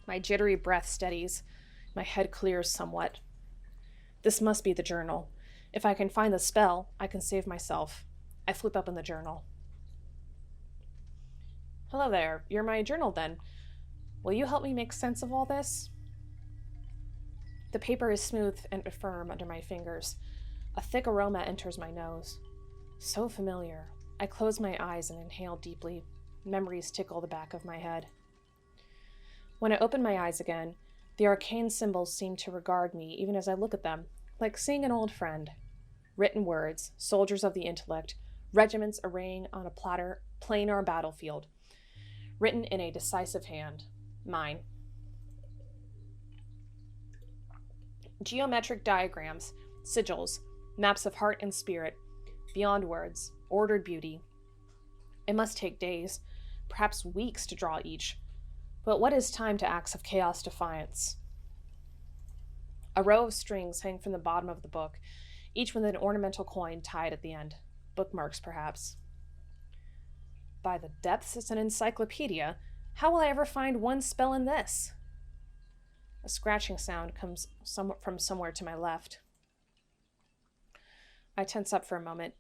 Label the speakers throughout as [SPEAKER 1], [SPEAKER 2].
[SPEAKER 1] My jittery breath steadies. My head clears somewhat. This must be the journal. If I can find the spell, I can save myself. I flip open the journal. Hello there. You're my journal then. Will you help me make sense of all this? The paper is smooth and firm under my fingers. A thick aroma enters my nose. So familiar. I close my eyes and inhale deeply. Memories tickle the back of my head. When I open my eyes again, the arcane symbols seem to regard me even as I look at them, like seeing an old friend. Written words, soldiers of the intellect, regiments arraying on a plain or a battlefield. Written in a decisive hand. Mine. Geometric diagrams, sigils, maps of heart and spirit, beyond words, ordered beauty. It must take days, perhaps weeks to draw each. But what is time to acts of chaos defiance? A row of strings hang from the bottom of the book, each with an ornamental coin tied at the end. Bookmarks, perhaps. By the depths, it's an encyclopedia. How will I ever find one spell in this? A scratching sound comes from somewhere to my left. I tense up for a moment.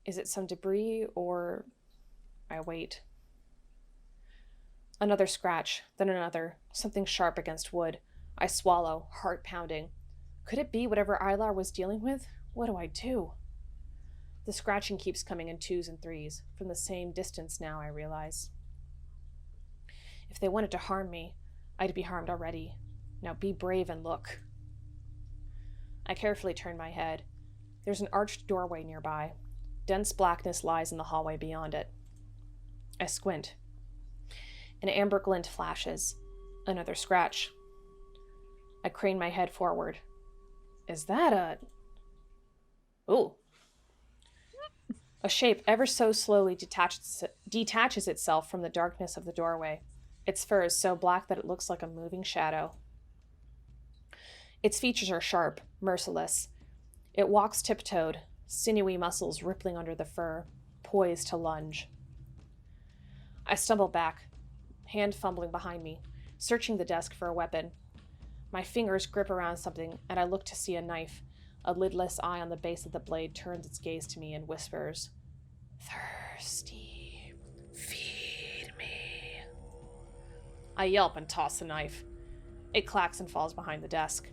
[SPEAKER 1] Is it some debris, or... I wait. Another scratch, then another, something sharp against wood. I swallow, heart pounding. Could it be whatever Ilar was dealing with? What do I do? The scratching keeps coming in twos and threes, from the same distance now, I realize. If they wanted to harm me, I'd be harmed already. Now be brave and look. I carefully turn my head. There's an arched doorway nearby. Dense blackness lies in the hallway beyond it. I squint. An amber glint flashes. Another scratch. I crane my head forward. Is that a... Ooh. A shape ever so slowly detaches itself from the darkness of the doorway. Its fur is so black that it looks like a moving shadow. Its features are sharp, merciless. It walks tiptoed, sinewy muscles rippling under the fur, poised to lunge. I stumble back, hand fumbling behind me, searching the desk for a weapon. My fingers grip around something, and I look to see a knife. A lidless eye on the base of the blade turns its gaze to me and whispers, "Thirsty. Feed me." I yelp and toss the knife. It clacks and falls behind the desk.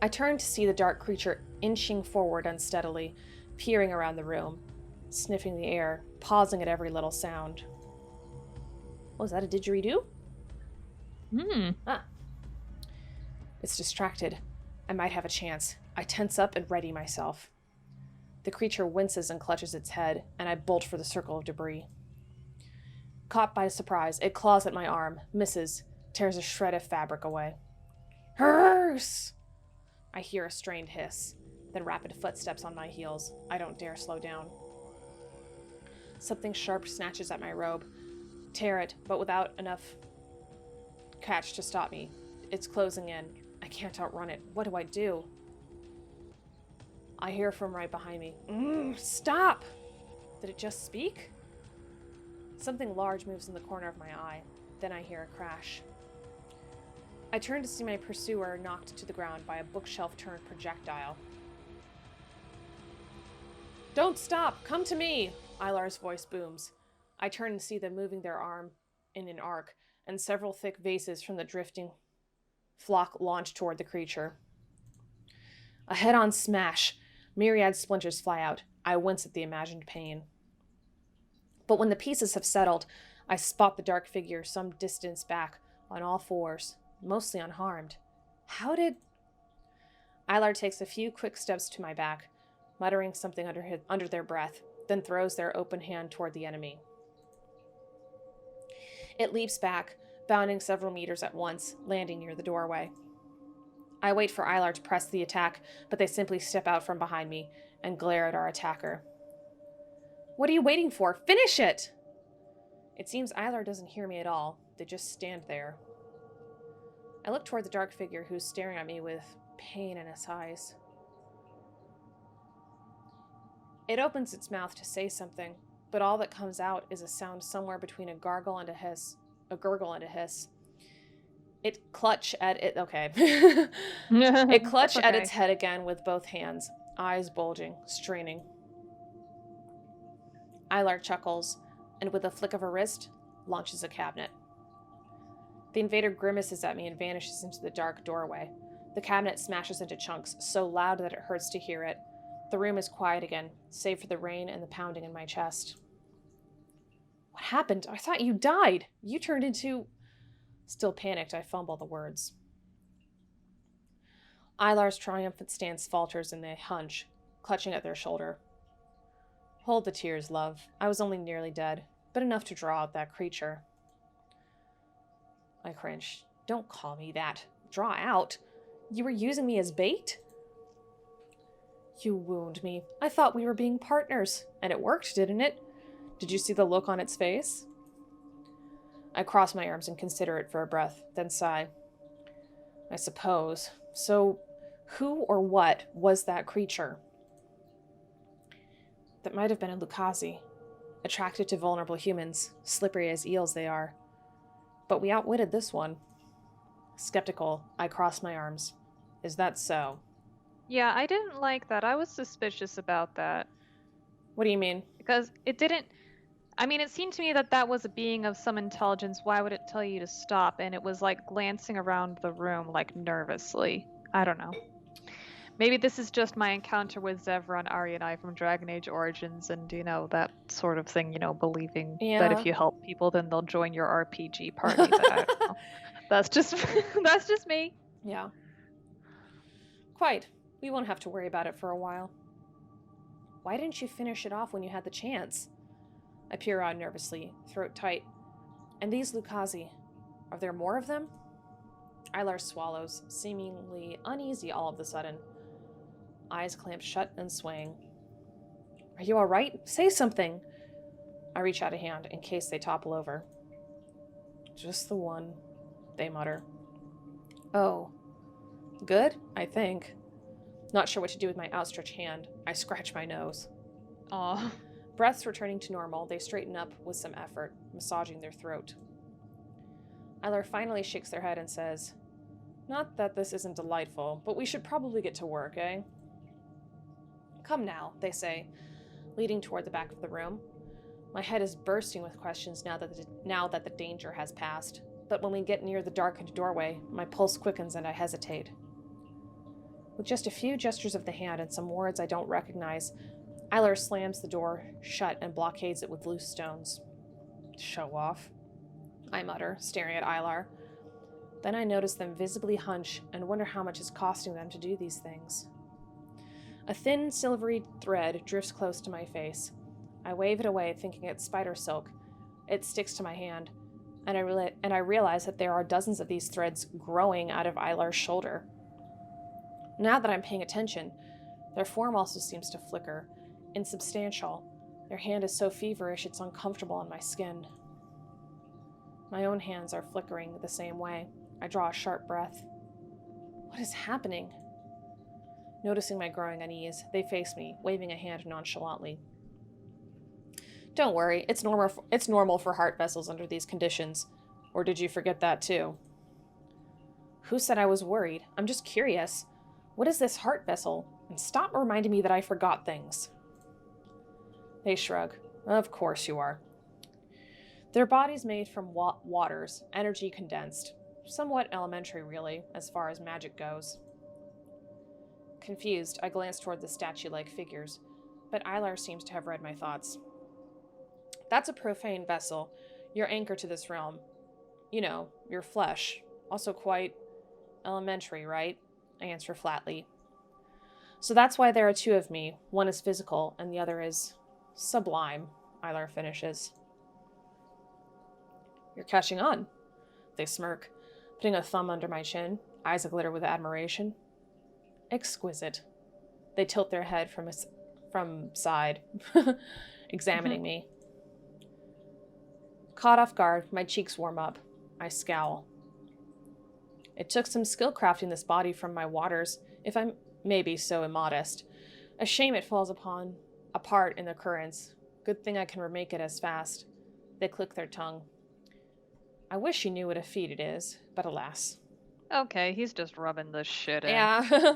[SPEAKER 1] I turn to see the dark creature inching forward unsteadily, peering around the room, sniffing the air, pausing at every little sound. Oh, is that a didgeridoo? Ah. It's distracted. I might have a chance. I tense up and ready myself. The creature winces and clutches its head, and I bolt for the circle of debris. Caught by surprise, it claws at my arm, misses, tears a shred of fabric away. Hurrs! I hear a strained hiss, then rapid footsteps on my heels. I don't dare slow down. Something sharp snatches at my robe. Tear it, but without enough catch to stop me. It's closing in. I can't outrun it. What do I do? I hear from right behind me. Stop! Did it just speak? Something large moves in the corner of my eye. Then I hear a crash. I turn to see my pursuer knocked to the ground by a bookshelf-turned projectile. Don't stop! Come to me! Ilar's voice booms. I turn and see them moving their arm in an arc, and several thick vases from the drifting flock launch toward the creature. A head-on smash. Myriad splinters fly out. I wince at the imagined pain. But when the pieces have settled, I spot the dark figure some distance back, on all fours, mostly unharmed. How did... Ilar takes a few quick steps to my back, muttering something under their breath, then throws their open hand toward the enemy. It leaps back, bounding several meters at once, landing near the doorway. I wait for Ilar to press the attack, but they simply step out from behind me and glare at our attacker. What are you waiting for? Finish it! It seems Ilar doesn't hear me at all. They just stand there. I look toward the dark figure who's staring at me with pain in its eyes. It opens its mouth to say something, but all that comes out is a sound somewhere between a gargle and a hiss. It clutched at it. Okay. It
[SPEAKER 2] That's
[SPEAKER 1] clutched at its
[SPEAKER 2] okay.
[SPEAKER 1] head again with both hands, eyes bulging, straining. Ilar chuckles, and with a flick of her wrist, launches a cabinet. The invader grimaces at me and vanishes into the dark doorway. The cabinet smashes into chunks, so loud that it hurts to hear it. The room is quiet again, save for the rain and the pounding in my chest. What happened? I thought you died. You turned into... Still panicked, I fumble the words. Ilar's triumphant stance falters and they hunch, clutching at their shoulder. Hold the tears, love. I was only nearly dead, but enough to draw out that creature. I cringe. Don't call me that. Draw out? You were using me as bait? You wound me. I thought we were being partners. And it worked, didn't it? Did you see the look on its face? I cross my arms and consider it for a breath, then sigh. I suppose. So, who or what was that creature? That might have been a Lucazi, attracted to vulnerable humans, slippery as eels they are. But we outwitted this one. Skeptical, I cross my arms. Is that so?
[SPEAKER 2] Yeah, I didn't like that. I was suspicious about that.
[SPEAKER 1] What do you mean?
[SPEAKER 2] Because it didn't. I mean, it seemed to me that that was a being of some intelligence. Why would it tell you to stop? And it was like glancing around the room, like nervously. I don't know. Maybe this is just my encounter with Zevran, Ari, and I from Dragon Age Origins, and that sort of thing. Believing that if
[SPEAKER 1] Yeah.
[SPEAKER 2] you help people, then they'll join your RPG party. But I don't know. That's just that's just me.
[SPEAKER 1] Yeah. Quite. We won't have to worry about it for a while. Why didn't you finish it off when you had the chance? I peer out nervously, throat tight. And these Lucazi, are there more of them? Ilar swallows, seemingly uneasy all of a sudden. Eyes clamped shut and swaying. Are you alright? Say something! I reach out a hand in case they topple over. Just the one, they mutter. Oh. Good, I think. Not sure what to do with my outstretched hand. I scratch my nose.
[SPEAKER 2] Aw.
[SPEAKER 1] Breaths returning to normal, they straighten up with some effort, massaging their throat. Ilar finally shakes their head and says, Not that this isn't delightful, but we should probably get to work, eh? Come now, they say, leading toward the back of the room. My head is bursting with questions now that the danger has passed, but when we get near the darkened doorway, my pulse quickens and I hesitate. With just a few gestures of the hand and some words I don't recognize, Ilar slams the door shut and blockades it with loose stones. Show off, I mutter, staring at Ilar. Then I notice them visibly hunch and wonder how much it's costing them to do these things. A thin, silvery thread drifts close to my face. I wave it away, thinking it's spider silk. It sticks to my hand, and I realize that there are dozens of these threads growing out of Ilar's shoulder. Now that I'm paying attention, their form also seems to flicker, insubstantial. Their hand is so feverish it's uncomfortable on my skin. My own hands are flickering the same way. I draw a sharp breath. What is happening? Noticing my growing unease, they face me, waving a hand nonchalantly. Don't worry, it's normal for heart vessels under these conditions. Or did you forget that too? Who said I was worried? I'm just curious. What is this heart vessel? And stop reminding me that I forgot things. They shrug. Of course you are. Their bodies made from waters, energy condensed. Somewhat elementary, really, as far as magic goes. Confused, I glance toward the statue-like figures, but Ilar seems to have read my thoughts. That's a profane vessel, your anchor to this realm. You know, your flesh. Also quite elementary, right? I answer flatly. So that's why there are two of me. One is physical, and the other is sublime, Ilar finishes. You're catching on. They smirk, putting a thumb under my chin, eyes aglitter with admiration. Exquisite. They tilt their head from side, examining me. Caught off guard, my cheeks warm up. I scowl. It took some skill crafting this body from my waters, if I may be so immodest. A shame it falls apart in the currents. Good thing I can remake it as fast. They click their tongue. I wish you knew what a feat it is, but alas.
[SPEAKER 2] Okay, he's just rubbing the shit in.
[SPEAKER 1] Yeah.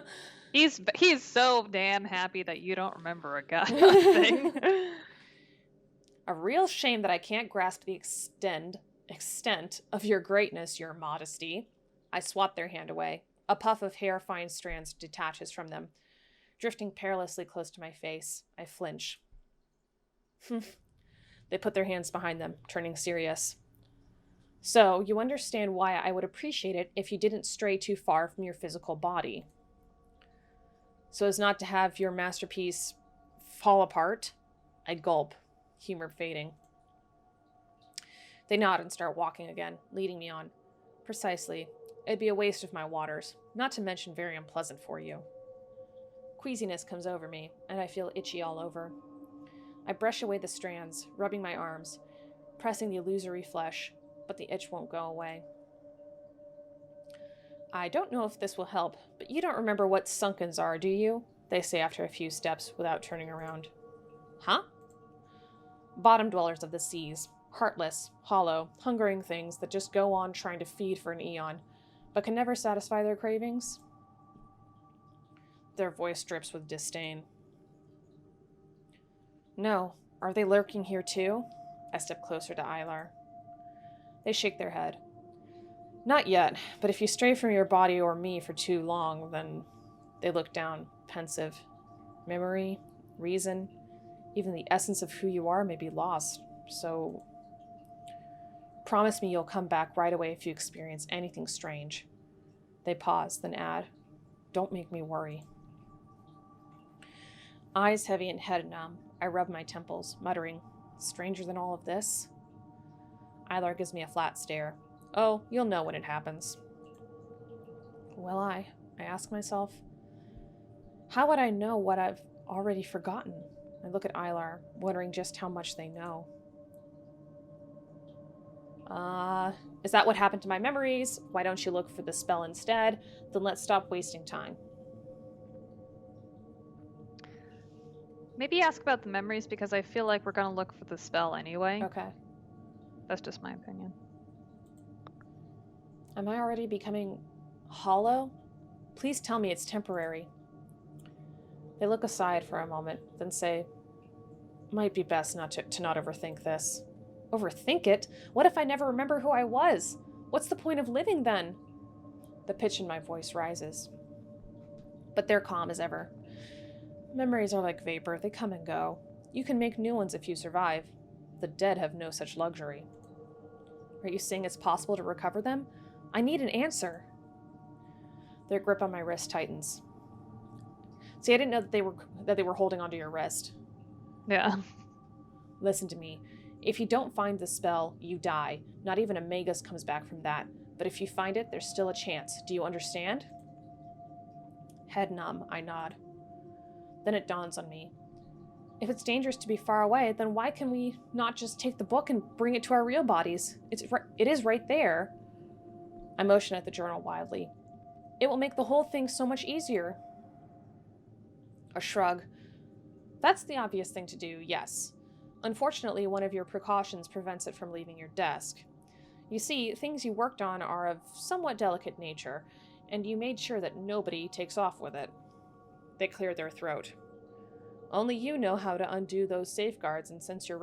[SPEAKER 2] He's so damn happy that you don't remember a goddamn thing.
[SPEAKER 1] A real shame that I can't grasp the extent of your greatness, your modesty. I swat their hand away. A puff of hair-fine strands detaches from them, drifting perilously close to my face. I flinch. They put their hands behind them, turning serious. So, you understand why I would appreciate it if you didn't stray too far from your physical body. So as not to have your masterpiece fall apart? I gulp, humor fading. They nod and start walking again, leading me on. Precisely. It'd be a waste of my waters, not to mention very unpleasant for you. Queasiness comes over me, and I feel itchy all over. I brush away the strands, rubbing my arms, pressing the illusory flesh, but the itch won't go away. I don't know if this will help, but you don't remember what sunkens are, do you? They say after a few steps without turning around. Huh? Bottom dwellers of the seas, heartless, hollow, hungering things that just go on trying to feed for an eon, but can never satisfy their cravings. Their voice drips with disdain. No, are they lurking here too? I step closer to Ilar. They shake their head. Not yet, but if you stray from your body or me for too long, then... They look down, pensive. Memory, reason, even the essence of who you are may be lost, so... Promise me you'll come back right away if you experience anything strange. They pause, then add, don't make me worry. Eyes heavy and head numb, I rub my temples, muttering, stranger than all of this? Ilar gives me a flat stare. Oh, you'll know when it happens. Will I ask myself. How would I know what I've already forgotten? I look at Ilar, wondering just how much they know. Is that what happened to my memories? Why don't you look for the spell instead? Then let's stop wasting time.
[SPEAKER 2] Maybe ask about the memories because I feel like we're gonna look for the spell anyway.
[SPEAKER 1] Okay.
[SPEAKER 2] That's just my opinion.
[SPEAKER 1] Am I already becoming hollow? Please tell me it's temporary. They look aside for a moment, then say, might be best not to not overthink this. Overthink it? What if I never remember who I was? What's the point of living then? The pitch in my voice rises. But they're calm as ever. Memories are like vapor, they come and go. You can make new ones if you survive. The dead have no such luxury. Are you saying it's possible to recover them? I need an answer. Their grip on my wrist tightens. See, I didn't know that they were holding onto your wrist.
[SPEAKER 2] Yeah.
[SPEAKER 1] Listen to me. If you don't find the spell, you die. Not even a Magus comes back from that. But if you find it, there's still a chance. Do you understand? Head numb, I nod. Then it dawns on me. If it's dangerous to be far away, then why can we not just take the book and bring it to our real bodies? It is right there. I motion at the journal wildly. It will make the whole thing so much easier. A shrug. That's the obvious thing to do, yes. Unfortunately, one of your precautions prevents it from leaving your desk. You see, things you worked on are of somewhat delicate nature, and you made sure that nobody takes off with it. They cleared their throat. Only you know how to undo those safeguards, and since your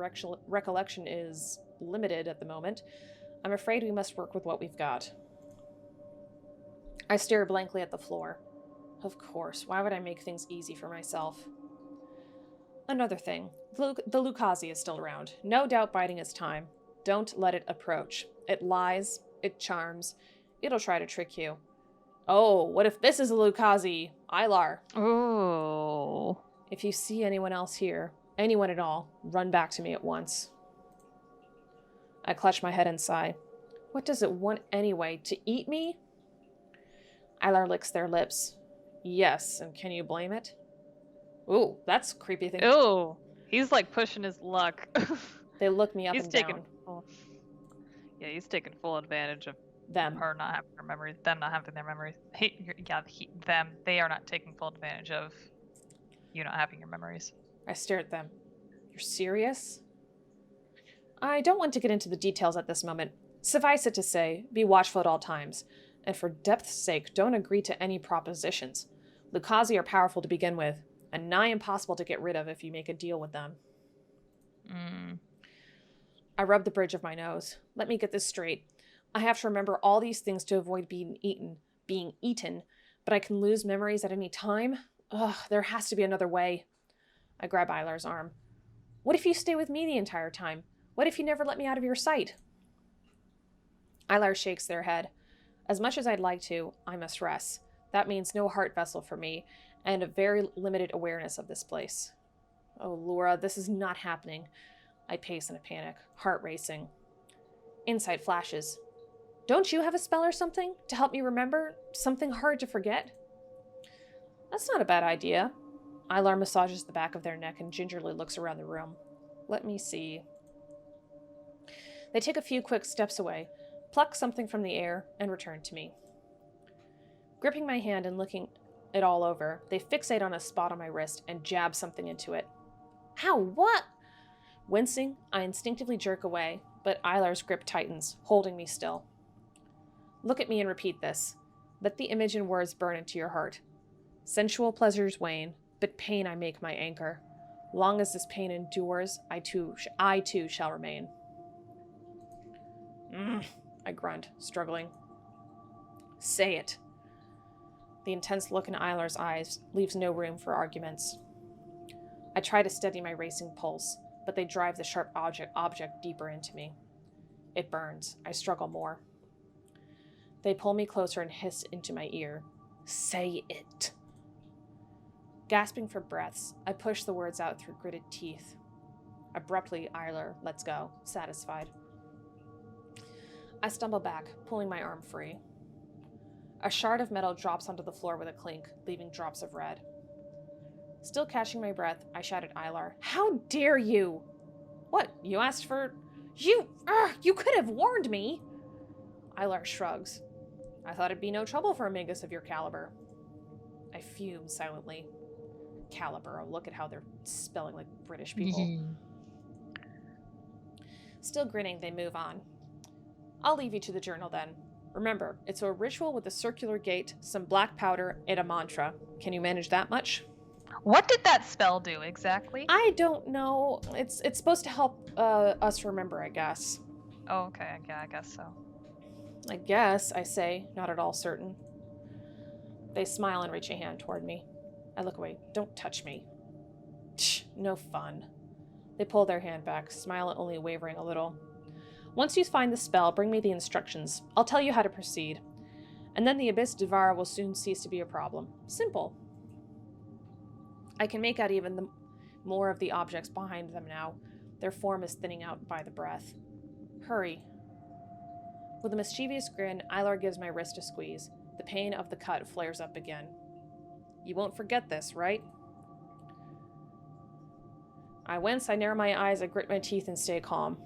[SPEAKER 1] recollection is limited at the moment, I'm afraid we must work with what we've got. I stare blankly at the floor. Of course, why would I make things easy for myself? Another thing, the Lucazi is still around, no doubt biding its time. Don't let it approach. It lies, it charms, it'll try to trick you. Oh, what if this is a Lucazi? Ilar.
[SPEAKER 2] Oh.
[SPEAKER 1] If you see anyone else here, anyone at all, run back to me at once. I clutch my head and sigh. What does it want anyway? To eat me? Ilar licks their lips. Yes, and can you blame it? Ooh, that's a creepy thing.
[SPEAKER 2] Ooh. He's like pushing his luck.
[SPEAKER 1] They look me up
[SPEAKER 2] he's
[SPEAKER 1] and
[SPEAKER 2] taking
[SPEAKER 1] down.
[SPEAKER 2] Full, yeah, he's taking full advantage of
[SPEAKER 1] Them.
[SPEAKER 2] her not having her memories, them not having their memories. Them. They are not taking full advantage of you not having your memories.
[SPEAKER 1] I stare at them. You're serious? I don't want to get into the details at this moment. Suffice it to say, be watchful at all times, and for depth's sake, don't agree to any propositions. Lucazi are powerful to begin with, and nigh impossible to get rid of if you make a deal with them.
[SPEAKER 2] Mm.
[SPEAKER 1] I rub the bridge of my nose. Let me get this straight. I have to remember all these things to avoid being eaten, but I can lose memories at any time? Ugh, there has to be another way. I grab Eilar's arm. What if you stay with me the entire time? What if you never let me out of your sight? Eilar shakes their head. As much as I'd like to, I must rest. That means no heart vessel for me, and a very limited awareness of this place. Oh, Laura, this is not happening. I pace in a panic, heart racing. Insight flashes. Don't you have a spell or something to help me remember? Something hard to forget? That's not a bad idea. Eilar massages the back of their neck and gingerly looks around the room. Let me see. They take a few quick steps away, pluck something from the air, and return to me. Gripping my hand and looking it all over, they fixate on a spot on my wrist and jab something into it. How? What? Wincing, I instinctively jerk away, but Eilar's grip tightens, holding me still. Look at me and repeat this. Let the image and words burn into your heart. Sensual pleasures wane, but pain I make my anchor. Long as this pain endures, I too shall remain. I grunt, struggling. Say it. The intense look in Eilar's eyes leaves no room for arguments. I try to steady my racing pulse, but they drive the sharp object deeper into me. It burns. I struggle more. They pull me closer and hiss into my ear. Say it. Gasping for breaths, I push the words out through gritted teeth. Abruptly, Eilar lets go, satisfied. I stumble back, pulling my arm free. A shard of metal drops onto the floor with a clink, leaving drops of red. Still catching my breath, I shout at Eilar, How dare you? What, you asked for... You could have warned me! Eilar shrugs. I thought it'd be no trouble for a Mingus of your caliber. I fume silently. Caliber, oh, look at how they're spelling like British people. Still grinning, they move on. I'll leave you to the journal then. Remember, it's a ritual with a circular gate, some black powder, and a mantra. Can you manage that much?
[SPEAKER 2] What did that spell do exactly?
[SPEAKER 1] I don't know. It's supposed to help us remember, I guess.
[SPEAKER 2] Oh, okay. Yeah, I guess so.
[SPEAKER 1] I guess, I say, not at all certain. They smile and reach a hand toward me. I look away. Don't touch me. Tch, no fun. They pull their hand back, smile only wavering a little. Once you find the spell, bring me the instructions. I'll tell you how to proceed. And then the Abyss Devourer will soon cease to be a problem. Simple. I can make out even more of the objects behind them now. Their form is thinning out by the breath. Hurry. With a mischievous grin, Eilar gives my wrist a squeeze. The pain of the cut flares up again. You won't forget this, right? I wince, I narrow my eyes, I grit my teeth and stay calm.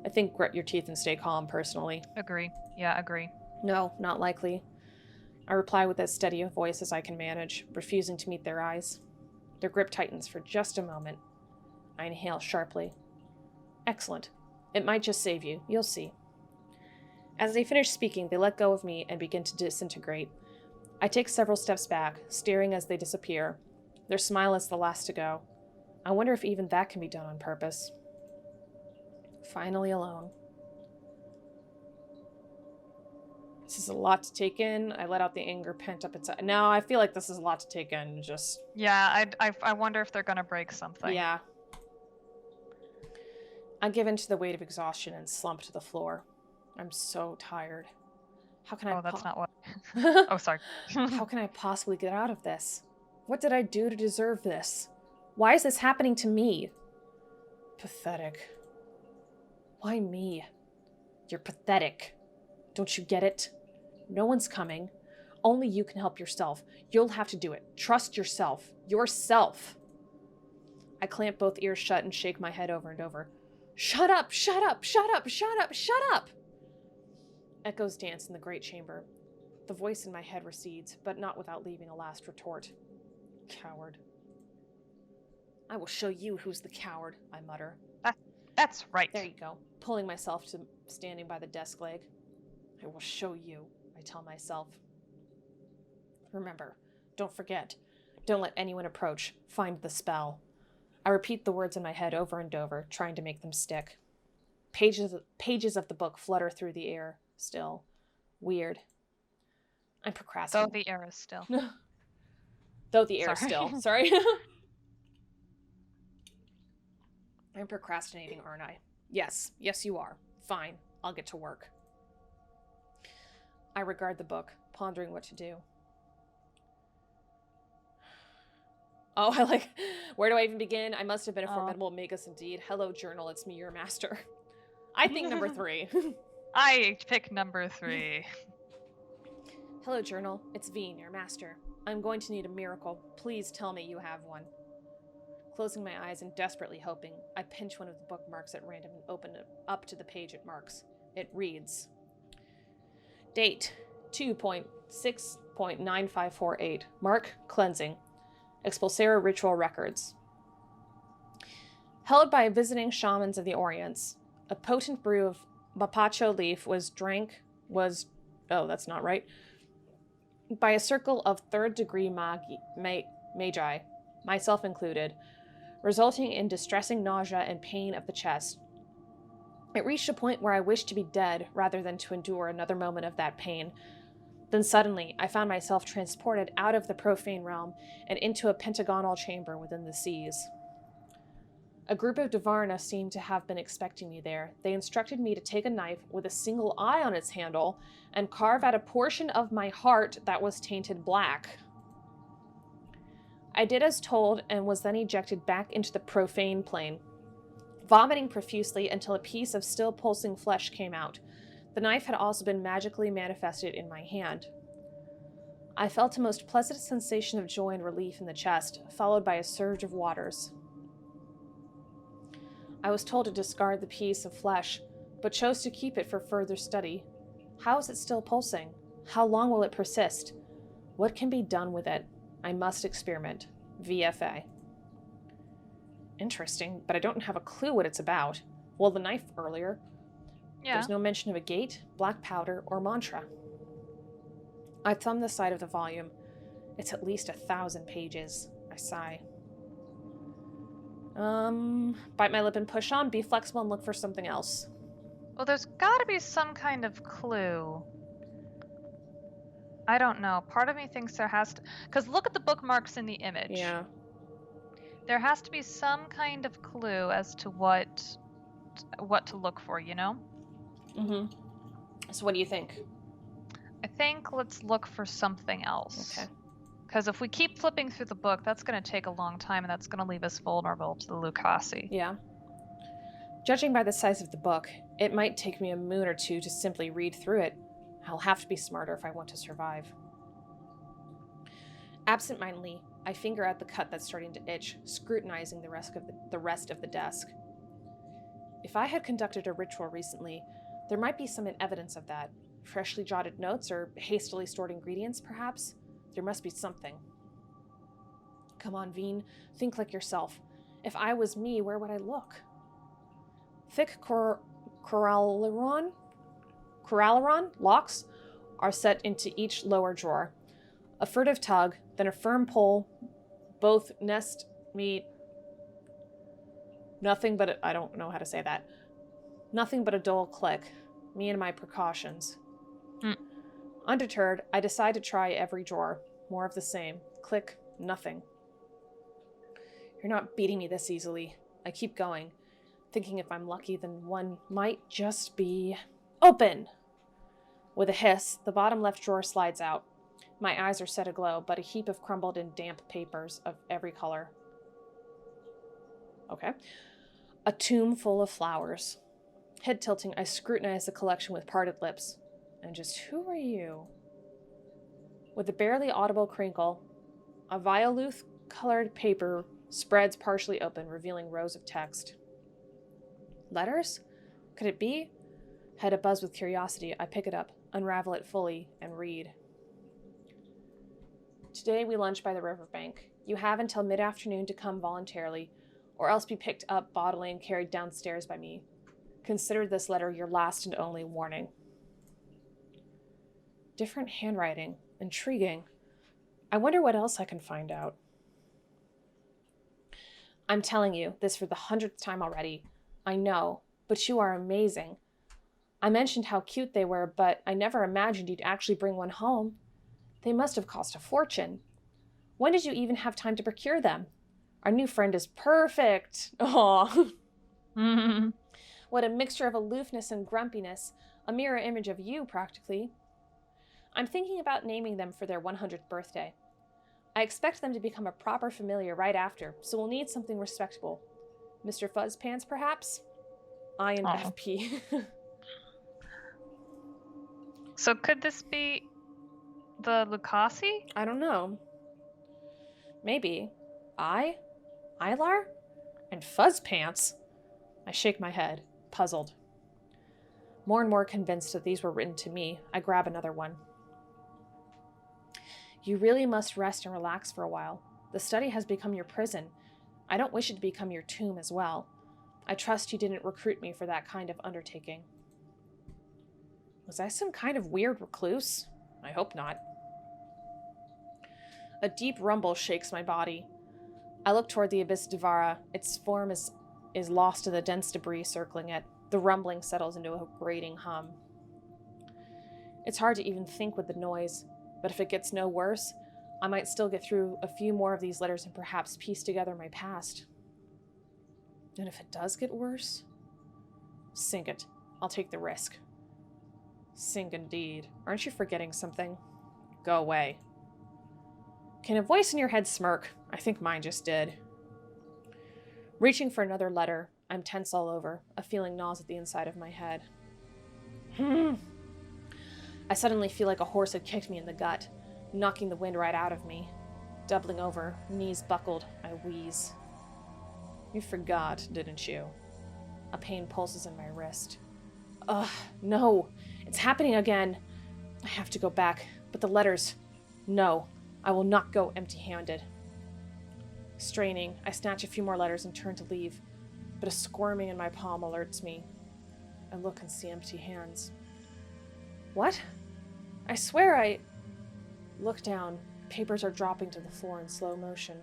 [SPEAKER 1] I think grit your teeth and stay calm, personally.
[SPEAKER 2] Agree. Yeah, agree.
[SPEAKER 1] No, not likely. I reply with as steady a voice as I can manage, refusing to meet their eyes. Their grip tightens for just a moment. I inhale sharply. Excellent. It might just save you. You'll see. As they finish speaking, they let go of me and begin to disintegrate. I take several steps back, staring as they disappear. Their smile is the last to go. I wonder if even that can be done on purpose. Finally alone. This is a lot to take in. I let out the anger pent up inside. No, I feel like this is a lot to take in. Just...
[SPEAKER 2] Yeah, I wonder if they're gonna break something.
[SPEAKER 1] Yeah. I give in to the weight of exhaustion and slump to the floor. I'm so tired. How can I...
[SPEAKER 2] Oh, that's not what... Oh, sorry.
[SPEAKER 1] How can I possibly get out of this? What did I do to deserve this? Why is this happening to me? Pathetic. Why me? You're pathetic. Don't you get it? No one's coming. Only you can help yourself. You'll have to do it. Trust yourself. Yourself. I clamp both ears shut and shake my head over and over. Shut up! Shut up! Shut up! Shut up! Shut up! Echoes dance in the great chamber. The voice in my head recedes, but not without leaving a last retort. Coward. I will show you who's the coward, I mutter.
[SPEAKER 2] That's right.
[SPEAKER 1] There you go. Pulling myself to standing by the desk leg. I will show you, I tell myself. Remember, don't forget. Don't let anyone approach. Find the spell. I repeat the words in my head over and over, trying to make them stick. Pages of the book flutter through the air, still. Weird. I'm procrastinating.
[SPEAKER 2] Though the air is still.
[SPEAKER 1] Though the air is still. Sorry. I'm procrastinating, aren't I? Yes, you are. Fine, I'll get to work. I regard the book, pondering what to do. Oh, where do I even begin? I must have been a formidable magus indeed. Hello, journal, it's me, your master. I think number 3.
[SPEAKER 2] I pick number 3.
[SPEAKER 1] Hello, journal, it's Veen, your master. I'm going to need a miracle. Please tell me you have one. Closing my eyes and desperately hoping, I pinch one of the bookmarks at random and open it up to the page it marks. It reads, Date, 2.6.9548. Mark, cleansing. Expulsera ritual records. Held by visiting shamans of the Orients, a potent brew of mapacho leaf was that's not right, by a circle of third-degree magi, myself included, resulting in distressing nausea and pain of the chest. It reached a point where I wished to be dead rather than to endure another moment of that pain. Then suddenly, I found myself transported out of the profane realm and into a pentagonal chamber within the seas. A group of Dvarna seemed to have been expecting me there. They instructed me to take a knife with a single eye on its handle and carve out a portion of my heart that was tainted black. I did as told and was then ejected back into the profane plane, vomiting profusely until a piece of still pulsing flesh came out. The knife had also been magically manifested in my hand. I felt a most pleasant sensation of joy and relief in the chest, followed by a surge of waters. I was told to discard the piece of flesh, but chose to keep it for further study. How is it still pulsing? How long will it persist? What can be done with it? I must experiment. VFA. Interesting, but I don't have a clue what it's about. Well, the knife earlier.
[SPEAKER 2] Yeah.
[SPEAKER 1] There's no mention of a gate, black powder, or mantra. I thumb the side of the volume. It's at least 1,000 pages. I sigh. Bite my lip and push on, be flexible and look for something else.
[SPEAKER 2] Well, there's gotta be some kind of clue. I don't know. Part of me thinks there has to... Because look at the bookmarks in the image.
[SPEAKER 1] Yeah.
[SPEAKER 2] There has to be some kind of clue as to what to look for, you know?
[SPEAKER 1] Mm-hmm. So what do you think?
[SPEAKER 2] I think let's look for something else.
[SPEAKER 1] Okay.
[SPEAKER 2] Because if we keep flipping through the book, that's going to take a long time, and that's going to leave us vulnerable to the Lucasi.
[SPEAKER 1] Yeah. Judging by the size of the book, it might take me a moon or two to simply read through it. I'll have to be smarter if I want to survive. Absent-mindedly, I finger out the cut that's starting to itch, scrutinizing the rest of the desk. If I had conducted a ritual recently, there might be some evidence of that. Freshly jotted notes or hastily stored ingredients, perhaps? There must be something. Come on, Veen. Think like yourself. If I was me, where would I look? Thick coralleron locks are set into each lower drawer. A furtive tug, then a firm pull. Both nest meet. I don't know how to say that. Nothing but a dull click. Me and my precautions. Undeterred, I decide to try every drawer. More of the same. Click, nothing. You're not beating me this easily. I keep going, thinking if I'm lucky, then one might just be open. With a hiss, the bottom left drawer slides out. My eyes are set aglow, but a heap of crumbled and damp papers of every color. Okay. A tomb full of flowers. Head tilting, I scrutinize the collection with parted lips. And just who are you? With a barely audible crinkle, a violette-colored paper spreads partially open, revealing rows of text. Letters? Could it be? Head abuzz with curiosity, I pick it up, unravel it fully, and read. Today we lunch by the riverbank. You have until mid-afternoon to come voluntarily. or else be picked up bodily and carried downstairs by me. Consider this letter your last and only warning. Different handwriting. Intriguing. I wonder what else I can find out. I'm telling you this for the 100th time already. I know, but you are amazing. I mentioned how cute they were, but I never imagined you'd actually bring one home. They must have cost a fortune. When did you even have time to procure them? Our new friend is perfect. Aw. What a mixture of aloofness and grumpiness. A mirror image of you, practically. I'm thinking about naming them for their 100th birthday. I expect them to become a proper familiar right after, so we'll need something respectable. Mr. Fuzzpants, perhaps? INFP.
[SPEAKER 2] So could this be the Lucasi?
[SPEAKER 1] I don't know. Maybe. Ilar? And Fuzzpants? I shake my head, puzzled. More and more convinced that these were written to me, I grab another one. You really must rest and relax for a while. The study has become your prison. I don't wish it to become your tomb as well. I trust you didn't recruit me for that kind of undertaking. Was I some kind of weird recluse? I hope not. A deep rumble shakes my body. I look toward the abyss Devara. Its form is lost in the dense debris circling it. The rumbling settles into a grating hum. It's hard to even think with the noise, but if it gets no worse, I might still get through a few more of these letters and perhaps piece together my past. And if it does get worse? Sink it. I'll take the risk. Sink indeed. Aren't you forgetting something? Go away. Can a voice in your head smirk? I think mine just did. Reaching for another letter, I'm tense all over. A feeling gnaws at the inside of my head. I suddenly feel like a horse had kicked me in the gut, knocking the wind right out of me. Doubling over, knees buckled, I wheeze. You forgot, didn't you? A pain pulses in my wrist. Ugh, no, it's happening again. I have to go back, but the letters... No, I will not go empty-handed. Straining, I snatch a few more letters and turn to leave, but a squirming in my palm alerts me. I look and see empty hands. What? I swear I... Look down. Papers are dropping to the floor in slow motion.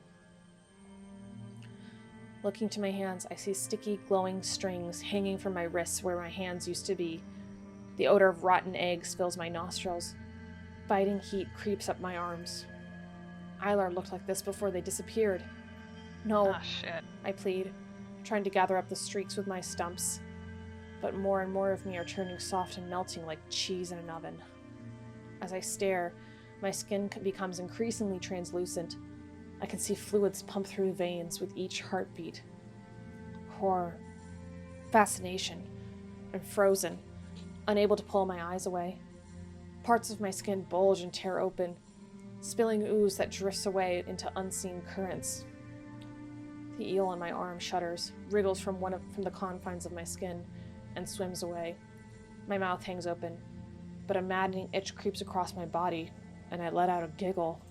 [SPEAKER 1] Looking to my hands, I see sticky, glowing strings hanging from my wrists where my hands used to be. The odor of rotten eggs fills my nostrils. Biting heat creeps up my arms. Ilar looked like this before they disappeared. No,
[SPEAKER 2] Ah, shit.
[SPEAKER 1] I plead, trying to gather up the streaks with my stumps. But more and more of me are turning soft and melting like cheese in an oven. As I stare, my skin becomes increasingly translucent. I can see fluids pump through veins with each heartbeat. Horror. Fascination. I'm frozen, unable to pull my eyes away. Parts of my skin bulge and tear open, spilling ooze that drifts away into unseen currents. The eel on my arm shudders, wriggles from the confines of my skin, and swims away. My mouth hangs open, but a maddening itch creeps across my body, and I let out a giggle.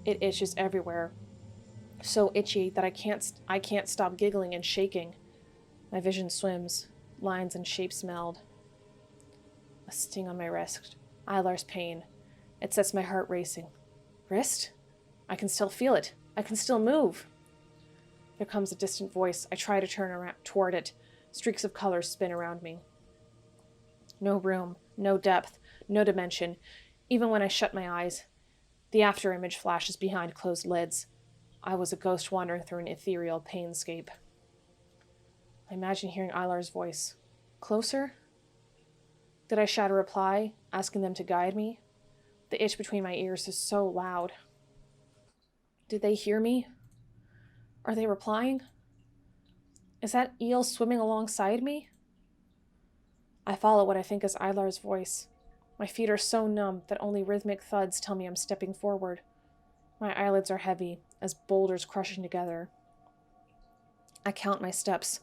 [SPEAKER 1] It itches everywhere, so itchy that I can't stop giggling and shaking. My vision swims, lines and shapes meld. A sting on my wrist, Ilar's pain. It sets my heart racing. Wrist? I can still feel it. I can still move. There comes a distant voice. I try to turn around toward it. Streaks of color spin around me. No room, no depth, no dimension. Even when I shut my eyes, the afterimage flashes behind closed lids. I was a ghost wandering through an ethereal painscape. I imagine hearing Ilar's voice. Closer? Did I shout a reply, asking them to guide me? The itch between my ears is so loud. Did they hear me? Are they replying? Is that eel swimming alongside me? I follow what I think is Ilar's voice. My feet are so numb that only rhythmic thuds tell me I'm stepping forward. My eyelids are heavy, as boulders crushing together. I count my steps,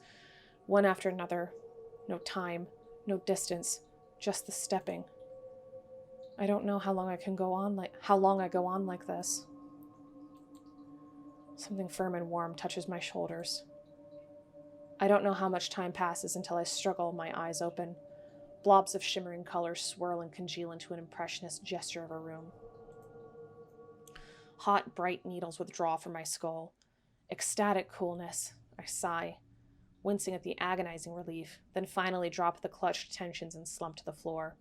[SPEAKER 1] one after another. No time, no distance, just the stepping. I don't know how long I go on like this. Something firm and warm touches my shoulders. I don't know how much time passes until I struggle my eyes open. Blobs of shimmering color swirl and congeal into an impressionist gesture of a room. Hot, bright needles withdraw from my skull. Ecstatic coolness. I sigh, wincing at the agonizing relief, then finally drop the clutched tensions and slump to the floor.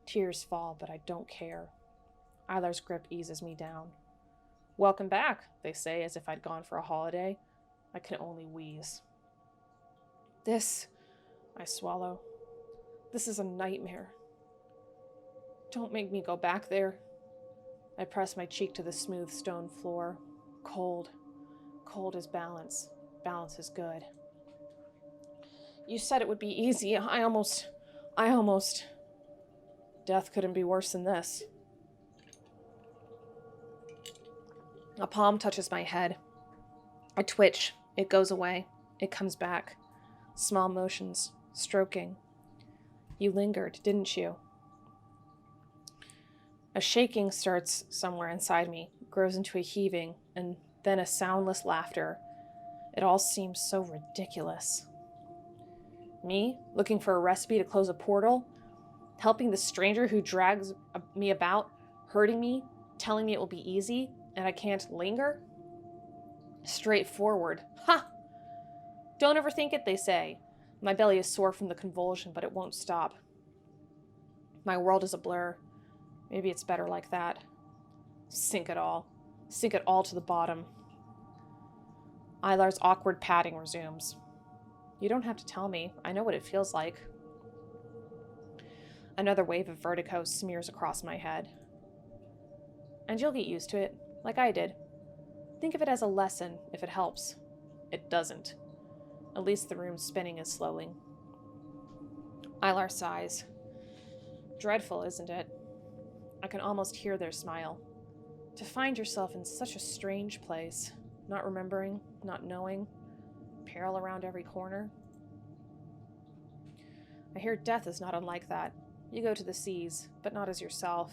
[SPEAKER 1] Tears fall, but I don't care. Eilar's grip eases me down. Welcome back, they say, as if I'd gone for a holiday. I can only wheeze. This, I swallow. This is a nightmare. Don't make me go back there. I press my cheek to the smooth stone floor. Cold. Cold is balance. Balance is good. You said it would be easy. I almost... Death couldn't be worse than this. A palm touches my head. I twitch. It goes away. It comes back. Small motions. Stroking. You lingered, didn't you? A shaking starts somewhere inside me, grows into a heaving, and then a soundless laughter. It all seems so ridiculous. Me, looking for a recipe to close a portal? Helping the stranger who drags me about, hurting me, telling me it will be easy, and I can't linger? Straightforward. Ha! Don't overthink it, they say. My belly is sore from the convulsion, but it won't stop. My world is a blur. Maybe it's better like that. Sink it all. Sink it all to the bottom. Eilar's awkward patting resumes. You don't have to tell me. I know what it feels like. Another wave of vertigo smears across my head. And you'll get used to it, like I did. Think of it as a lesson, if it helps. It doesn't. At least the room's spinning is slowly. Eilar sighs. Dreadful, isn't it? I can almost hear their smile. To find yourself in such a strange place, not remembering, not knowing, peril around every corner. I hear death is not unlike that. You go to the seas, but not as yourself.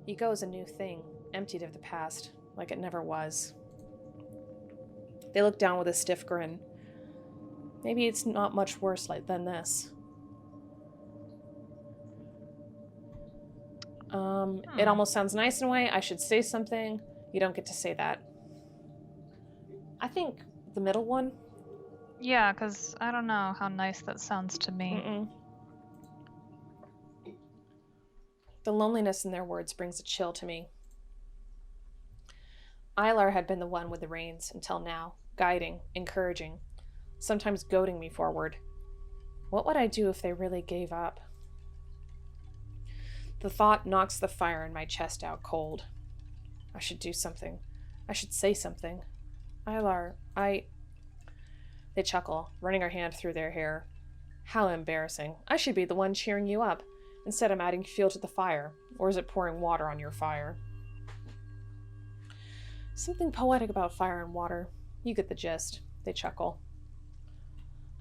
[SPEAKER 1] You go as a new thing, emptied of the past, like it never was. They look down with a stiff grin. Maybe it's not much worse than this. It almost sounds nice in a way. I should say something. You don't get to say that. I think the middle one.
[SPEAKER 2] Yeah, because I don't know how nice that sounds to me.
[SPEAKER 1] Mm-mm. The loneliness in their words brings a chill to me. Eilar had been the one with the reins until now, guiding, encouraging, sometimes goading me forward. What would I do if they really gave up? The thought knocks the fire in my chest out cold. I should do something. I should say something. Eilar, They chuckle, running her hand through their hair. How embarrassing. I should be the one cheering you up. Instead, I'm adding fuel to the fire. Or is it pouring water on your fire? Something poetic about fire and water. You get the gist. They chuckle.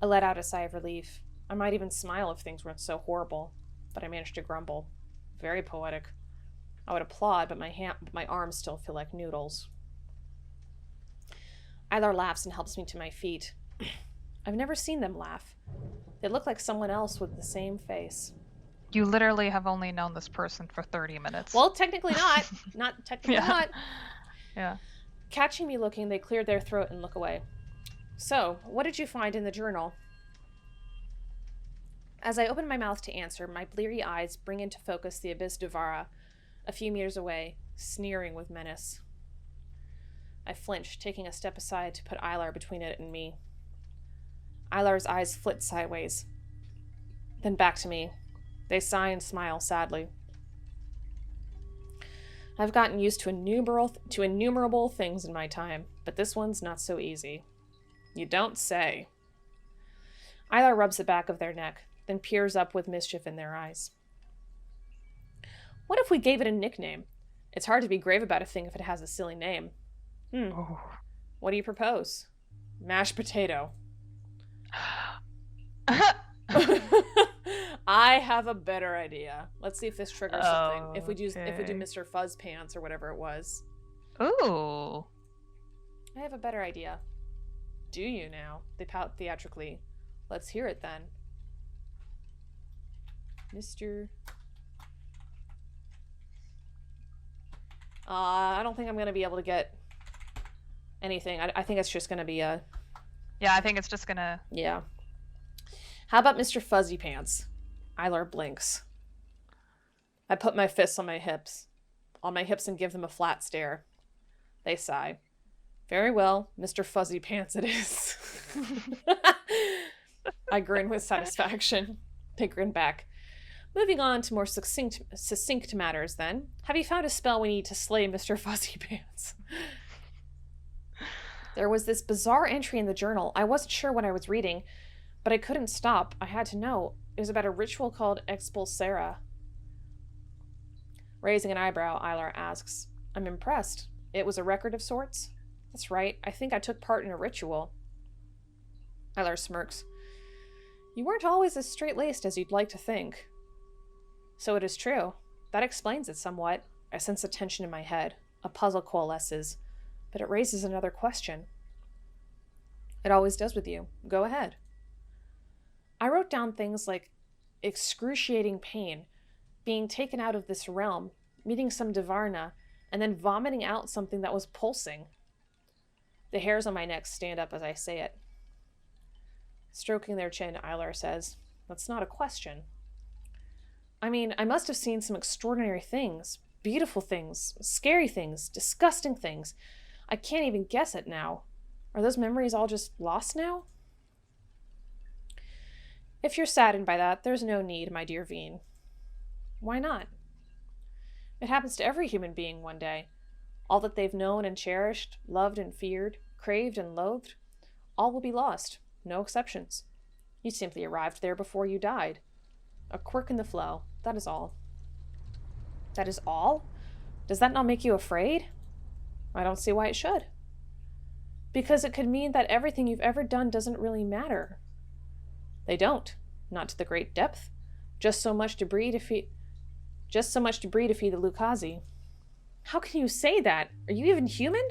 [SPEAKER 1] I let out a sigh of relief. I might even smile if things weren't so horrible. But I managed to grumble. Very poetic. I would applaud, but my arms still feel like noodles. Eilar laughs and helps me to my feet. I've never seen them laugh. They look like someone else with the same face.
[SPEAKER 2] You literally have only known this person for 30 minutes.
[SPEAKER 1] Well, technically not. Not technically not.
[SPEAKER 2] Yeah.
[SPEAKER 1] Catching me looking, they cleared their throat and look away. So, what did you find in the journal? As I open my mouth to answer, my bleary eyes bring into focus the abyss Duvara, a few meters away, sneering with menace. I flinch, taking a step aside to put Eilar between it and me. Eilar's eyes flit sideways, then back to me. They sigh and smile sadly. I've gotten used to innumerable things in my time, but this one's not so easy. You don't say. Eilar rubs the back of their neck, then peers up with mischief in their eyes. What if we gave it a nickname? It's hard to be grave about a thing if it has a silly name.
[SPEAKER 2] Oh.
[SPEAKER 1] What do you propose? Mashed potato. I have a better idea. Let's see if this triggers something. If we do Mr. Fuzz Pants or whatever it was.
[SPEAKER 2] Ooh.
[SPEAKER 1] I have a better idea. Do you now? They pout theatrically. Let's hear it then. Mr. I don't think I'm going to be able to get anything. I think it's just going to be a...
[SPEAKER 2] Yeah, I think it's just gonna...
[SPEAKER 1] Yeah. How about Mr. Fuzzy Pants? Eilar blinks. I put my fists on my hips and give them a flat stare. They sigh. Very well, Mr. Fuzzy Pants it is. I grin with satisfaction. They grin back. Moving on to more succinct matters, then. Have you found a spell we need to slay Mr. Fuzzy Pants? There was this bizarre entry in the journal. I wasn't sure what I was reading, but I couldn't stop. I had to know. It was about a ritual called Expulsera. Raising an eyebrow, Eilar asks, I'm impressed. It was a record of sorts? That's right. I think I took part in a ritual. Eilar smirks. You weren't always as straight-laced as you'd like to think. So it is true. That explains it somewhat. I sense a tension in my head. A puzzle coalesces. But it raises another question. It always does with you. Go ahead. I wrote down things like excruciating pain, being taken out of this realm, meeting some Divarna, and then vomiting out something that was pulsing. The hairs on my neck stand up as I say it. Stroking their chin, Eilar says, That's not a question. I mean, I must have seen some extraordinary things, beautiful things, scary things, disgusting things. I can't even guess it now. Are those memories all just lost now? If you're saddened by that, there's no need, my dear Veen. Why not? It happens to every human being one day. All that they've known and cherished, loved and feared, craved and loathed, all will be lost, no exceptions. You simply arrived there before you died. A quirk in the flow, that is all. That is all? Does that not make you afraid? I don't see why it should. Because it could mean that everything you've ever done doesn't really matter. They don't. Not to the great depth. Just so much debris to feed the Lucazi. How can you say that? Are you even human?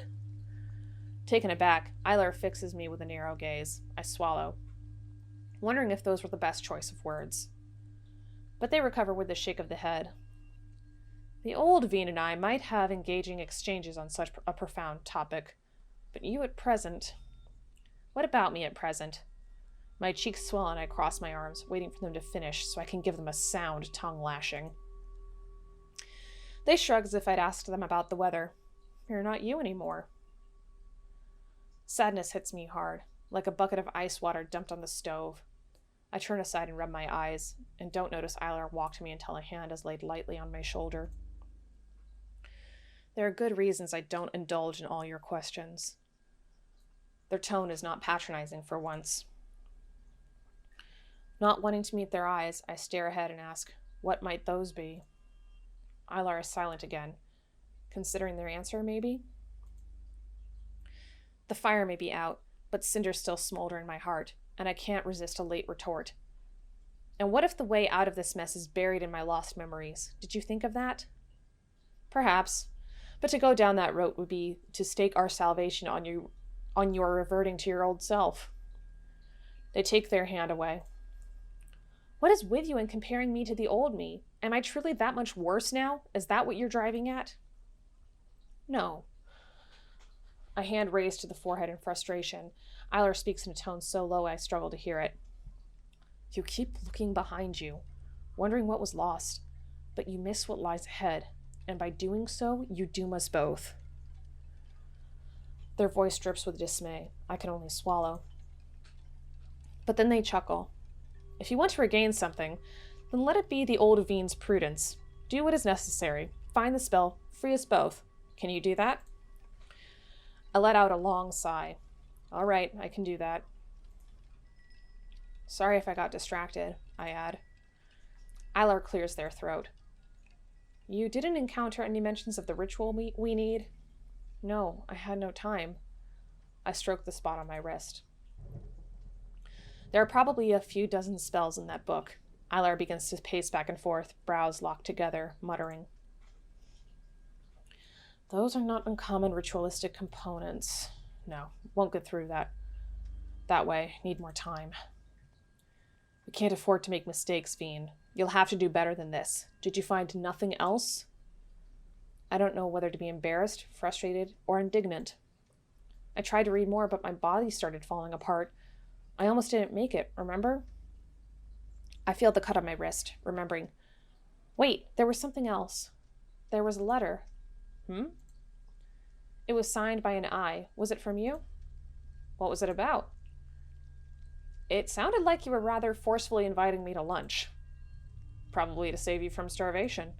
[SPEAKER 1] Taken aback, Eilar fixes me with a narrow gaze. I swallow, wondering if those were the best choice of words. But they recover with a shake of the head. The old Veen and I might have engaging exchanges on such a profound topic, but you at present... What about me at present? My cheeks swell and I cross my arms, waiting for them to finish so I can give them a sound tongue lashing. They shrug as if I'd asked them about the weather. You're not you anymore. Sadness hits me hard, like a bucket of ice water dumped on the stove. I turn aside and rub my eyes, and don't notice Eilar walk to me until a hand is laid lightly on my shoulder. There are good reasons I don't indulge in all your questions. Their tone is not patronizing for once. Not wanting to meet their eyes, I stare ahead and ask, what might those be? Eilar is silent again, considering their answer, maybe? The fire may be out, but cinders still smolder in my heart, and I can't resist a late retort. And what if the way out of this mess is buried in my lost memories? Did you think of that? Perhaps, but to go down that road would be to stake our salvation on your reverting to your old self. They take their hand away. What is with you in comparing me to the old me? Am I truly that much worse now? Is that what you're driving at? No. A hand raised to the forehead in frustration. Eilar speaks in a tone so low I struggle to hear it. You keep looking behind you, wondering what was lost, but you miss what lies ahead, and by doing so, you doom us both. Their voice drips with dismay. I can only swallow. But then they chuckle. If you want to regain something, then let it be the old Veen's prudence. Do what is necessary. Find the spell. Free us both. Can you do that? I let out a long sigh. All right, I can do that. Sorry if I got distracted, I add. Eilar clears their throat. You didn't encounter any mentions of the ritual we need? No, I had no time. I stroke the spot on my wrist. There are probably a few dozen spells in that book. Eilar begins to pace back and forth, brows locked together, muttering. Those are not uncommon ritualistic components. No, won't get through that way. Need more time. We can't afford to make mistakes, Fiend. You'll have to do better than this. Did you find nothing else? I don't know whether to be embarrassed, frustrated, or indignant. I tried to read more, but my body started falling apart. I almost didn't make it, remember? I feel the cut on my wrist, remembering. Wait, there was something else. There was a letter. It was signed by an I. Was it from you? What was it about? It sounded like you were rather forcefully inviting me to lunch. Probably to save you from starvation.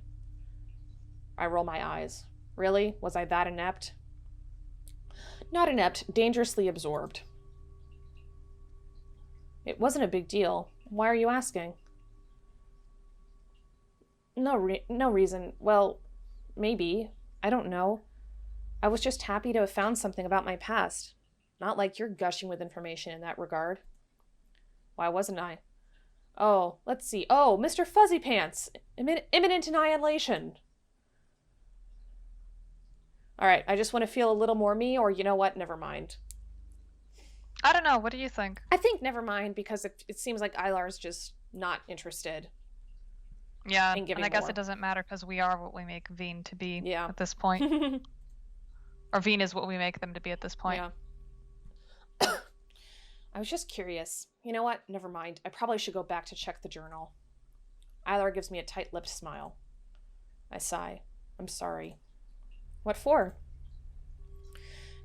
[SPEAKER 1] I roll my eyes. Really? Was I that inept? Not inept, dangerously absorbed. It wasn't a big deal. Why are you asking? No reason. Well, maybe. I don't know. I was just happy to have found something about my past. Not like you're gushing with information in that regard. Why wasn't I? Oh, let's see. Oh, Mr. Fuzzy Pants! Imminent annihilation! Alright, I just want to feel a little more me, or you know what? Never mind.
[SPEAKER 2] I don't know. What do you think?
[SPEAKER 1] I think never mind, because it seems like Ilar's just not interested.
[SPEAKER 2] Yeah,
[SPEAKER 1] in giving
[SPEAKER 2] and I guess
[SPEAKER 1] more.
[SPEAKER 2] it doesn't matter because we are what we make Veen to be
[SPEAKER 1] Yeah.
[SPEAKER 2] at this point. Or Veen is what we make them to be at this point.
[SPEAKER 1] Yeah. I was just curious. You know what? Never mind. I probably should go back to check the journal. Ilar gives me a tight-lipped smile. I sigh. I'm sorry. What for?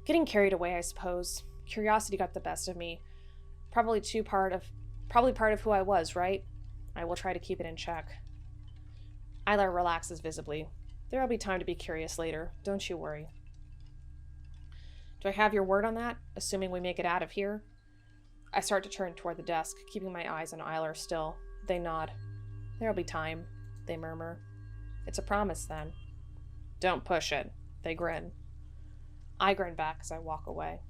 [SPEAKER 1] Getting carried away, I suppose. Curiosity got the best of me. Probably part of who I was, right? I will try to keep it in check. Ilar relaxes visibly. There'll be time to be curious later. Don't you worry. Do I have your word on that, assuming we make it out of here? I start to turn toward the desk, keeping my eyes on Ilar still. They nod. There'll be time, they murmur. It's a promise, then. Don't push it. They grin. I grin back as I walk away.